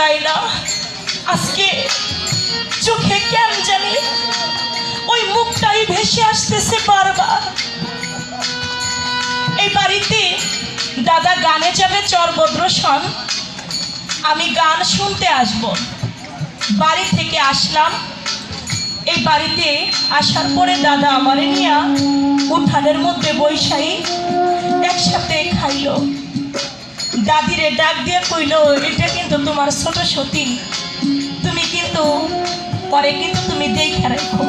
যায় না। আজকে চোখে কেন জানি ওই মুখটাই ভেসে আসতেছে বারবার। এই বাড়িতে দাদা গানে যাবে চরভদ্রসন, আমি গান শুনতে আসব। বাড়ি থেকে আসলাম, এই বাড়িতে আসার পরে দাদা আমারে নিয়া উঠানের মধ্যে বৈশাই একসাথে খাইল। দাদিরে ডাক দিয়ে কইল, এটা কিন্তু তোমার ছোট সতী, তুমি কিন্তু পরে কিন্তু তুমি দেখে রাখো।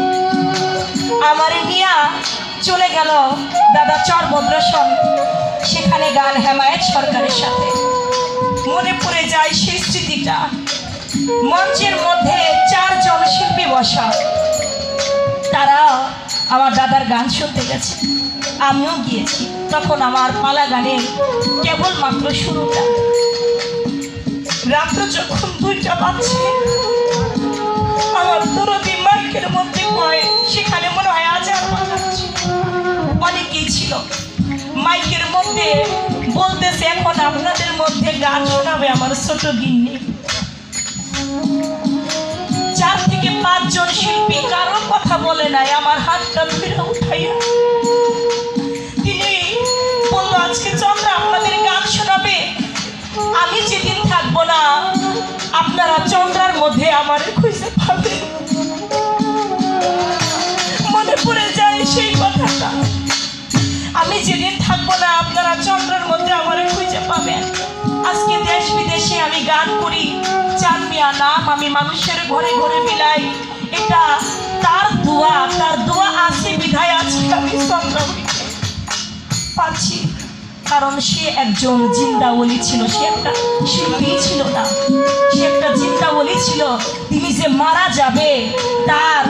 আমারে নিয়া চলে গেল দাদা চরভদ্রসন, সেখানে গান হেমায়েত সরকারের সাথে। মনে পড়ে যায় সেই স্মৃতিটা। মঞ্চের মধ্যে 4 জন শিল্পী বসা, তারা আমার দাদার গান শুনতে গেছে, আমিও গিয়েছি। তখন আমার পালা গানের কেবলমাত্র শুরুটা। রাত্র যখন 2টা বাজছে, আমার দরদি মাইকের মধ্যে কয়, সেখানে মনে হয় আজান বাজাচ্ছে, অনেকেই ছিল। মাইকের মধ্যে বলতেছে, এখন আপনাদের মধ্যে গান শোনাবে আমার ছোট গিন্নি। 4 থেকে 5 জন শিল্পী কারো কথা বলে নাই, আমার হাতটা ধরে উঠাইয়া তিনি বলল, আজকে চন্দ্রা আপনাদের গান শোনাবে। আমি যেদিন থাকবো না, আপনারা চন্দ্রার মধ্যে আমার খুঁজে পাবেন। মনে পড়ে যায় সেই কথাটা। আমি যেদিন থাকবো না, আপনারা চন্দ্রার মধ্যে আমার খুঁজে পাবেন। আজকে দেশ বিদেশে আমি গান করি, চাঁদ মিয়া নাম আমি মানুষের ঘরে ঘরে বিলাই। এটা তার দোয়া আছে বিধায় আজকে আমি চন্দ্রা পাচ্ছি। কারণ সে একজন জিন্দা ওলি ছিল, সে একটা শিল্পী ছিল না, সে একটা জিন্দা ওলি ছিল। তিনি যে মারা যাবে তার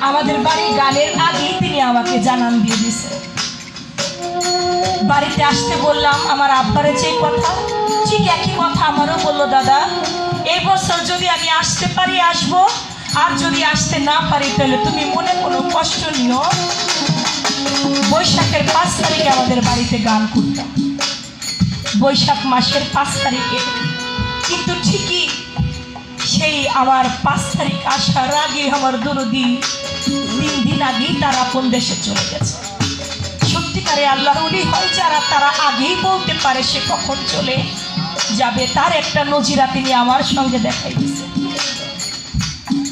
আমাদের বাড়ি গানের আগেই তিনি আমাকে জানান দিয়ে দিয়েছে। বাড়িতে আসতে বললাম, আমার আব্বারে যে কথা, ঠিক একই কথা আমারও বললো, দাদা এই বছর যদি আমি আসতে পারি আসবো, আর যদি আসতে না পারি তাহলে তুমি মনে কোনো কষ্ট নিও। বৈশাখের 5 তারিখে আমাদের বাড়িতে গান করতাম, বৈশাখ মাসের 5 তারিখে। কিন্তু ঠিকই সেই আমার 5 তারিখ আসার আগে আমার দরদি 3 দিন আগেই তার আপন দেশে চলে গেছে। সত্যিকারে আল্লাহর ওলি হয় যারা, তারা আগেই বলতে পারে সে কখন চলে যাবে। তার একটা নজিরা তিনি আমার সঙ্গে দেখাই দিয়েছে।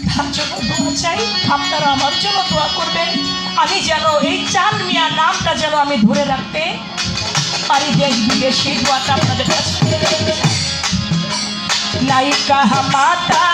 তার জন্য দোয়া চাই, আপনারা আমার জন্য দোয়া করবেন। আমি যেন এই চাঁদ মিয়া নামটা যেন আমি ধরে রাখতে পারি দেশ বিদেশে। দোয়াটা আপনাদের কাছে। নায়িকা মাতা